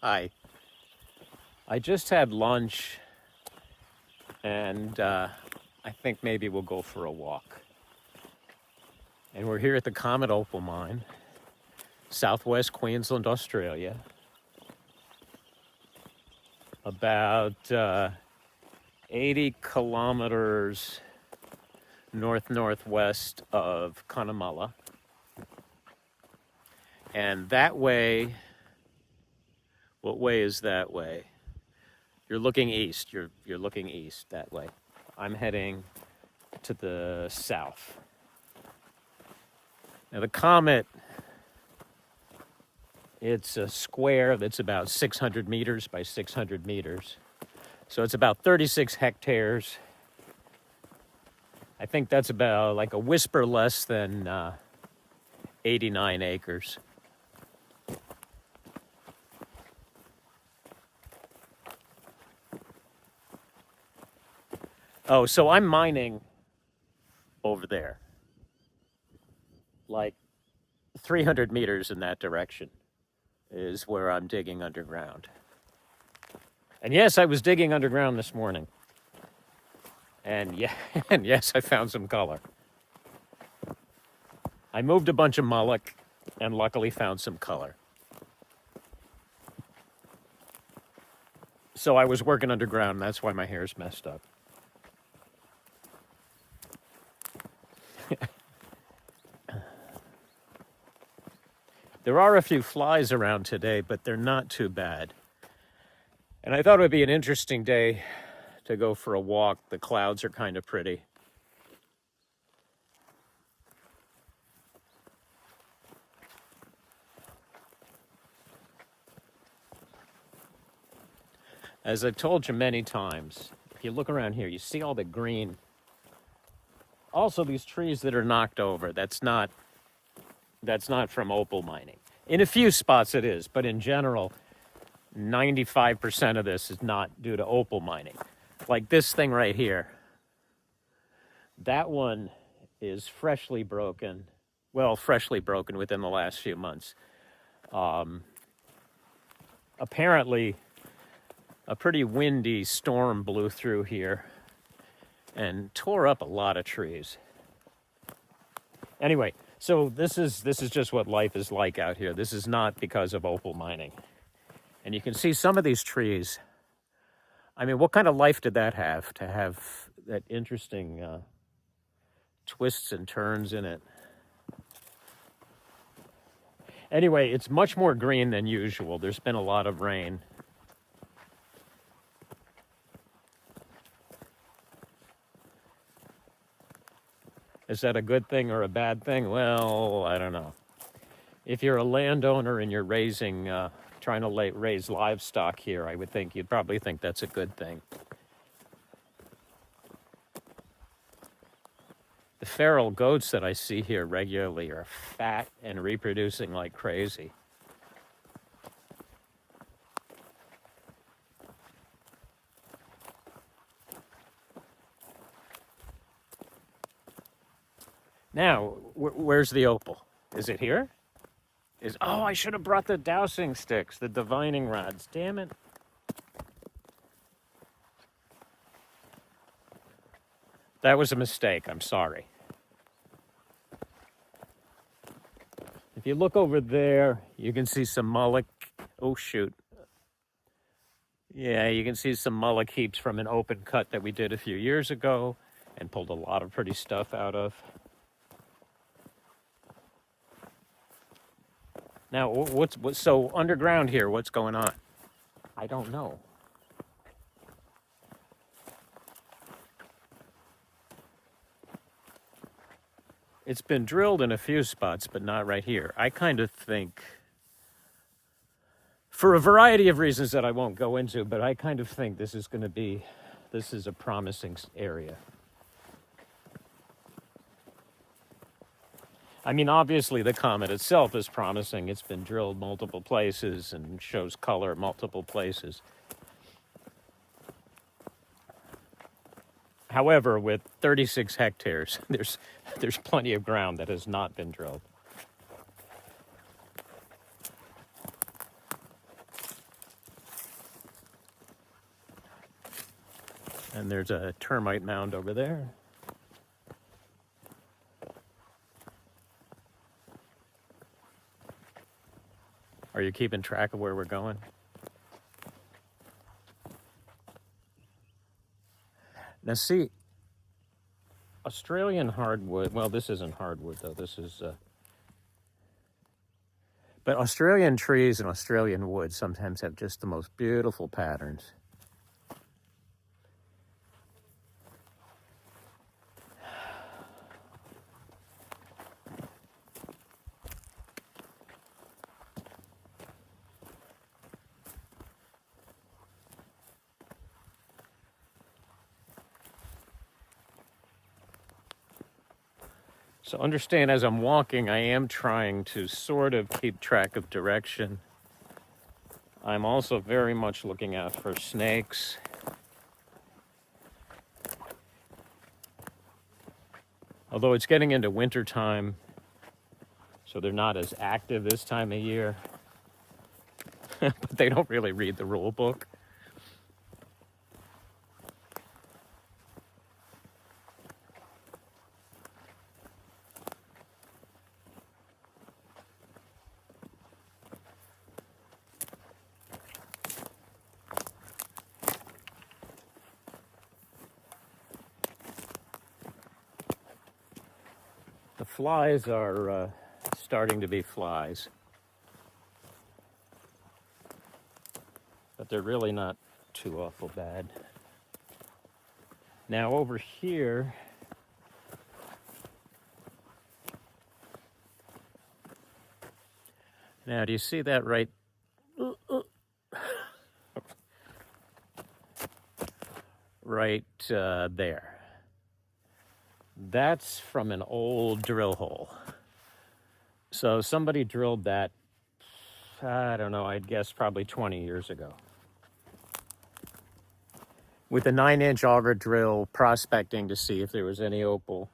Hi. I just had lunch and I think maybe we'll go for a walk. And we're here at the Comet opal mine, southwest Queensland, Australia. About 80 kilometers north-northwest of Cunnamulla. And that way, what way is that way? You're looking east. You're looking east that way. I'm heading to the south. Now the Comet, it's a square that's about 600 meters by 600 meters. So it's about 36 hectares. I think that's about like a whisper less than 89 acres. Oh, so I'm mining over there, like 300 meters in that direction is where I'm digging underground. And yes, I was digging underground this morning. And yeah, and yes, I found some color. I moved a bunch of mullock and luckily found some color. So I was working underground, and that's why my hair's messed up. There are a few flies around today, but they're not too bad. And I thought it would be an interesting day to go for a walk. The clouds are kind of pretty. As I've told you many times, if you look around here, you see all the green. Also, these trees that are knocked over, that's not from opal mining. In a few spots it is, but in general, 95% of this is not due to opal mining. Like this thing right here. That one is freshly broken. Well, freshly broken within the last few months. Apparently, a pretty windy storm blew through here and tore up a lot of trees. Anyway, so this is just what life is like out here. This is not because of opal mining. And you can see some of these trees. I mean, what kind of life did that have, to have that interesting twists and turns in it? Anyway, it's much more green than usual. There's been a lot of rain. Is that a good thing or a bad thing? Well, I don't know. If you're a landowner and you're trying to raise livestock here, I would think you'd probably think that's a good thing. The feral goats that I see here regularly are fat and reproducing like crazy. Now, where's the opal? Is it here? Oh, I should have brought the dowsing sticks, the divining rods. Damn it. That was a mistake. I'm sorry. If you look over there, you can see some mullock. Oh, shoot. Yeah, you can see some mullock heaps from an open cut that we did a few years ago and pulled a lot of pretty stuff out of. Now, so underground here, what's going on? I don't know. It's been drilled in a few spots, but not right here. I kind of think, for a variety of reasons that I won't go into, but I kind of think this is a promising area. I mean, obviously the comet itself is promising. It's been drilled multiple places and shows color multiple places. However, with 36 hectares, there's plenty of ground that has not been drilled. And there's a termite mound over there. Are you keeping track of where we're going? Now see, Australian hardwood, well, this isn't hardwood though, this is, but Australian trees and Australian wood sometimes have just the most beautiful patterns. So understand, as I'm walking, I am trying to sort of keep track of direction. I'm also very much looking out for snakes. Although it's getting into winter time, so they're not as active this time of year. But they don't really read the rule book. The flies are starting to be flies. But they're really not too awful bad. Now over here, now do you see that right? Right there. That's from an old drill hole. So somebody drilled that, I don't know, I'd guess probably 20 years ago. With a 9-inch auger drill, prospecting to see if there was any opal.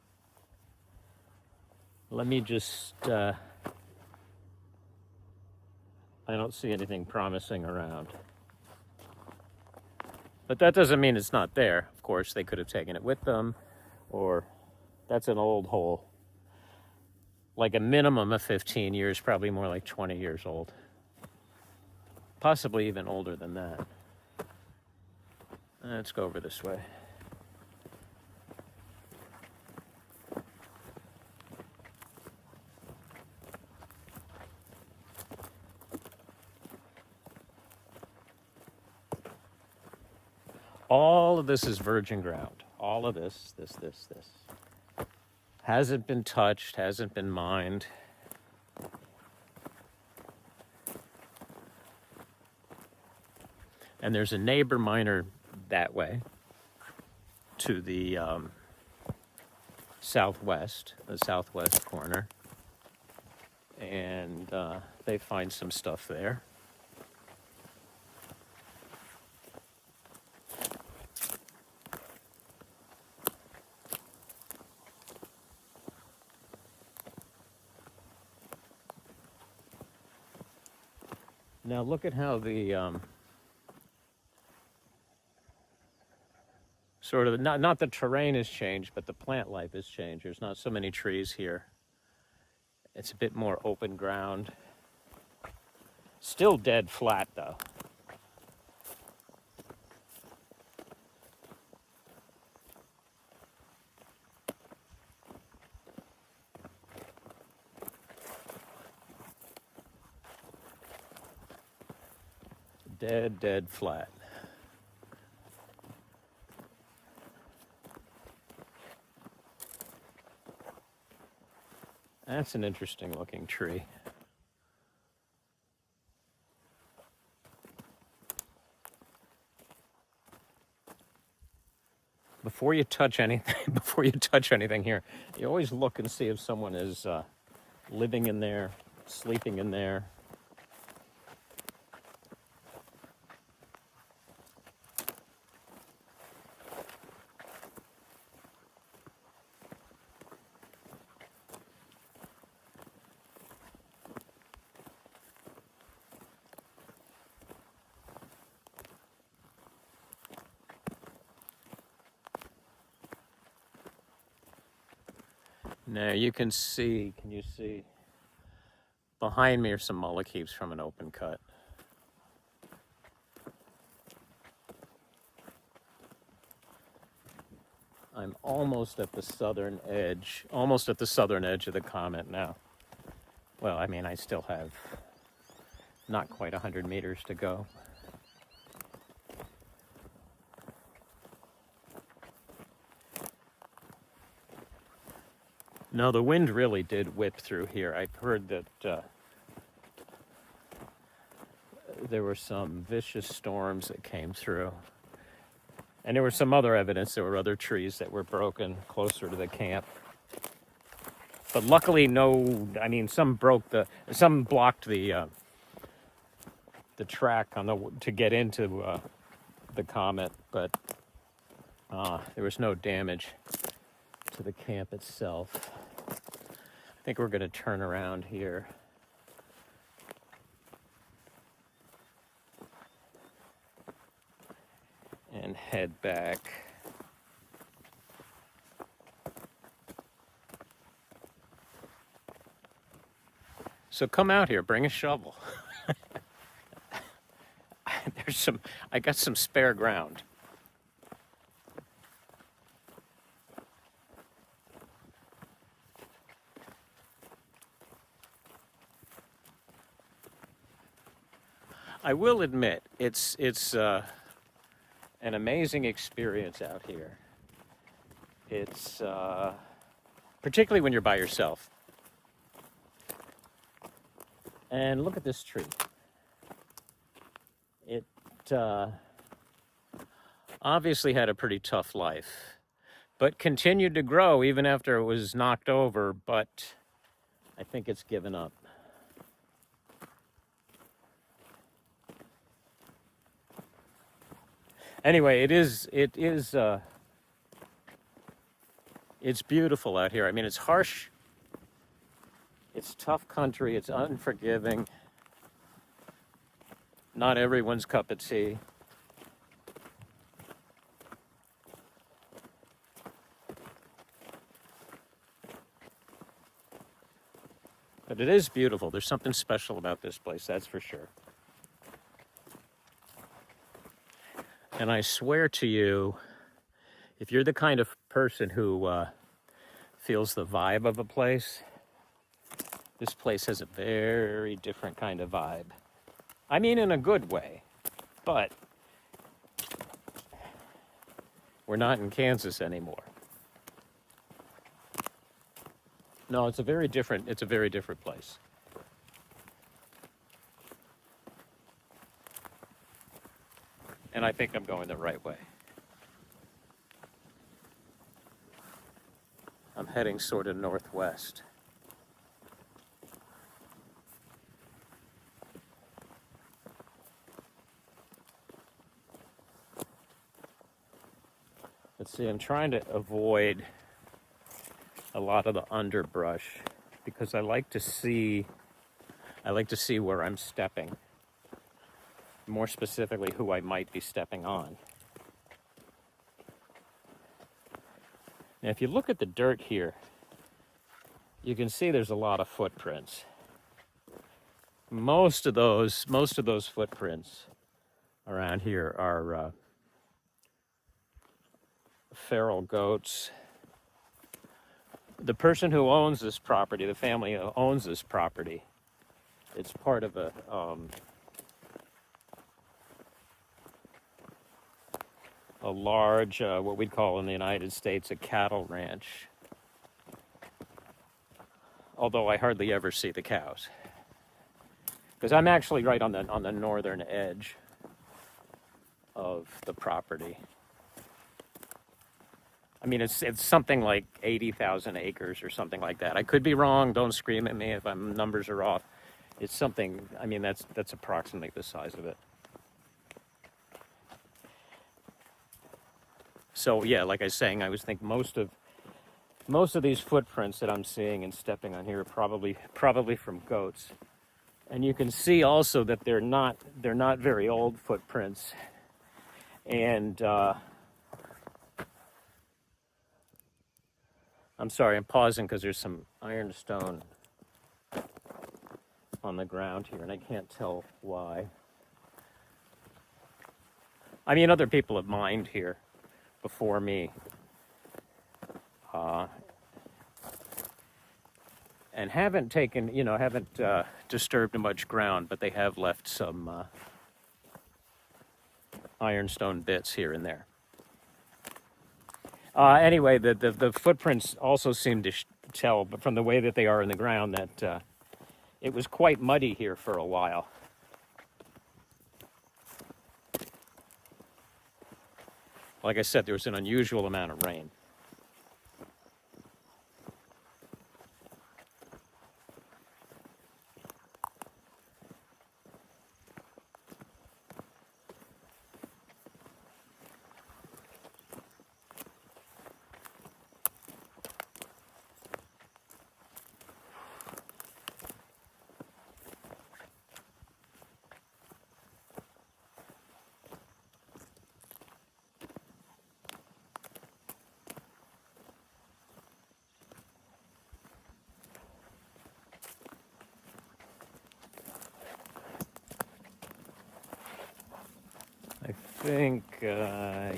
Let me just, I don't see anything promising around. But that doesn't mean it's not there. Of course, they could have taken it with them, or that's an old hole. Like a minimum of 15 years, probably more like 20 years old. Possibly even older than that. Let's go over this way. All of this is virgin ground. All of this. Hasn't been touched, hasn't been mined. And there's a neighbor miner that way to the southwest corner. And they find some stuff there. Now look at how the sort of, not the terrain has changed, but the plant life has changed. There's not so many trees here. It's a bit more open ground. Still dead flat though. Dead flat. That's an interesting looking tree. Before you touch anything, here, you always look and see if someone is living in there, sleeping in there. Now you can see, behind me are some mollykeeps from an open cut. I'm almost at the southern edge of the Comet now. Well, I mean, I still have not quite 100 meters to go. No, the wind really did whip through here. I've heard that there were some vicious storms that came through. And there was some other evidence. There were other trees that were broken closer to the camp. But luckily, some blocked the track to get into the Comet, but there was no damage to the camp itself. I think we're going to turn around here. And head back. So come out here, bring a shovel. I got some spare ground. I will admit, it's an amazing experience out here. It's particularly when you're by yourself. And look at this tree. It obviously had a pretty tough life, but continued to grow even after it was knocked over, but I think it's given up. Anyway, it's beautiful out here. I mean, it's harsh, it's tough country, it's unforgiving. Not everyone's cup of tea. But it is beautiful. There's something special about this place, that's for sure. And I swear to you, if you're the kind of person who feels the vibe of a place, this place has a very different kind of vibe. I mean, in a good way, but we're not in Kansas anymore. No, it's a very different place. And I think I'm going the right way. I'm heading sort of northwest. Let's see, I'm trying to avoid a lot of the underbrush because I like to see where I'm stepping. More specifically, who I might be stepping on. Now, if you look at the dirt here, you can see there's a lot of footprints. Most of those footprints around here are feral goats. The person who owns this property, the family who owns this property, it's part of a large, what we'd call in the United States, a cattle ranch. Although I hardly ever see the cows, because I'm actually right on the northern edge of the property. I mean, it's something like 80,000 acres or something like that. I could be wrong. Don't scream at me if my numbers are off. It's something. I mean, that's approximately the size of it. So yeah, like I was saying, I was thinking most of these footprints that I'm seeing and stepping on here are probably from goats. And you can see also that they're not very old footprints. And I'm sorry, I'm pausing because there's some ironstone on the ground here, and I can't tell why. I mean, other people have mined here before me, and haven't taken, haven't disturbed much ground, but they have left some ironstone bits here and there. Anyway, the footprints also seem to tell, but from the way that they are in the ground, that it was quite muddy here for a while. Like I said, there was an unusual amount of rain. I think, yeah.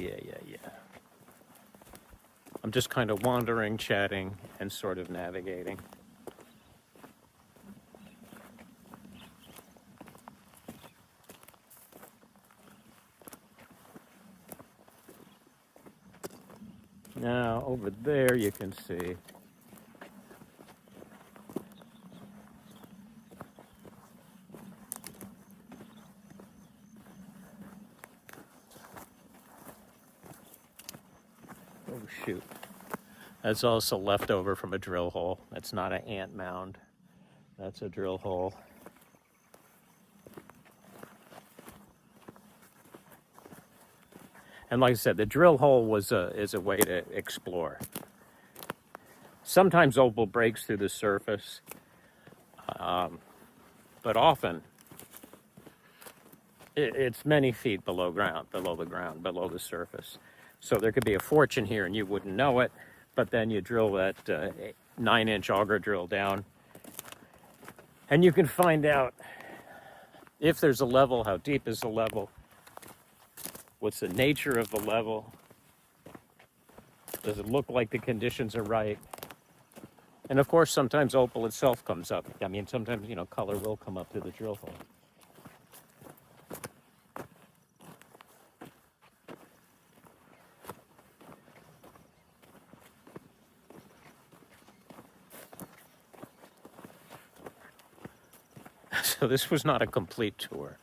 I'm just kind of wandering, chatting, and sort of navigating. Now, over there you can see oh shoot. That's also left over from a drill hole. That's not an ant mound. That's a drill hole. And like I said, the drill hole is a way to explore. Sometimes opal breaks through the surface, but often it's many feet below the surface. So there could be a fortune here and you wouldn't know it, but then you drill that 9-inch auger drill down and you can find out if there's a level, how deep is the level, what's the nature of the level, does it look like the conditions are right? And of course, sometimes opal itself comes up. I mean, sometimes, color will come up through the drill hole. So this was not a complete tour.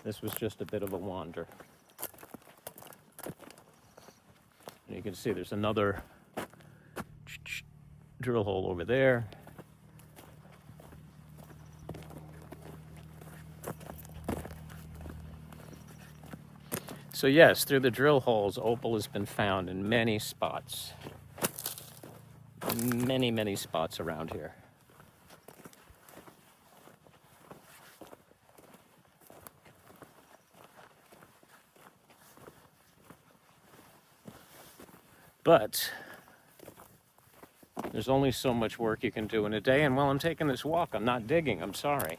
This was just a bit of a wander. And you can see there's another drill hole over there. So yes, through the drill holes, opal has been found in many spots. Many spots around here. But there's only so much work you can do in a day, and while I'm taking this walk, I'm not digging, I'm sorry.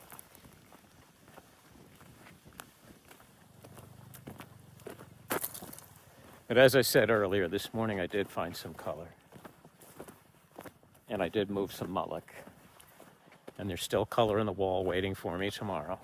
But as I said earlier, this morning I did find some color. And I did move some mullock. And there's still color in the wall waiting for me tomorrow.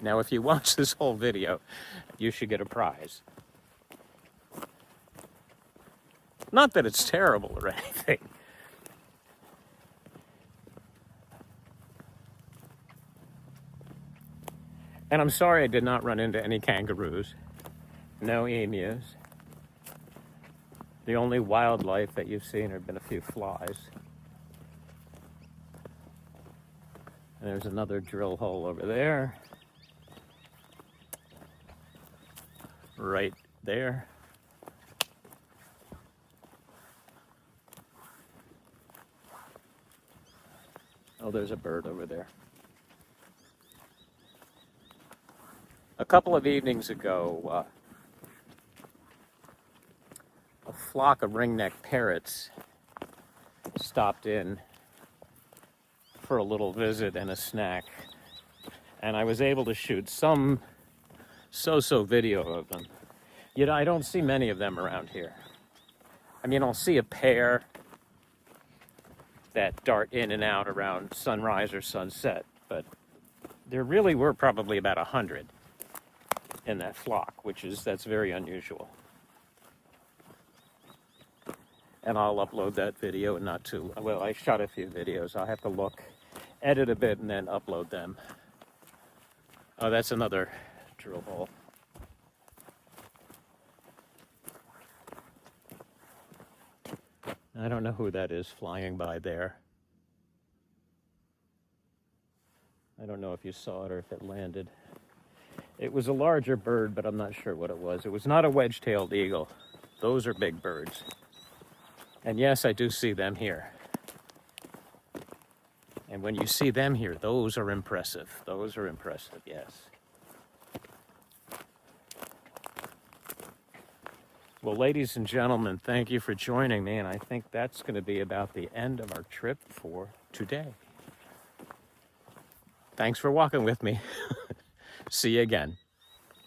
Now, if you watch this whole video, you should get a prize. Not that it's terrible or anything. And I'm sorry I did not run into any kangaroos, no emus. The only wildlife that you've seen have been a few flies. And there's another drill hole over there. Right there. Oh, there's a bird over there. A couple of evenings ago, a flock of ringneck parrots stopped in for a little visit and a snack, and I was able to shoot some so-so video of them. You know, I don't see many of them around here. I mean, I'll see a pair that dart in and out around sunrise or sunset, but there really were probably about 100 in that flock, that's very unusual. And I'll upload that video in not too, well, I shot a few videos. I'll have to look, edit a bit, and then upload them. Oh, that's another drill hole. I don't know who that is flying by there. I don't know if you saw it or if it landed. It was a larger bird, but I'm not sure what it was. It was not a wedge-tailed eagle. Those are big birds. And yes, I do see them here. And when you see them here, those are impressive. Those are impressive, yes. Well, ladies and gentlemen, thank you for joining me, and I think that's going to be about the end of our trip for today. Thanks for walking with me. See you again.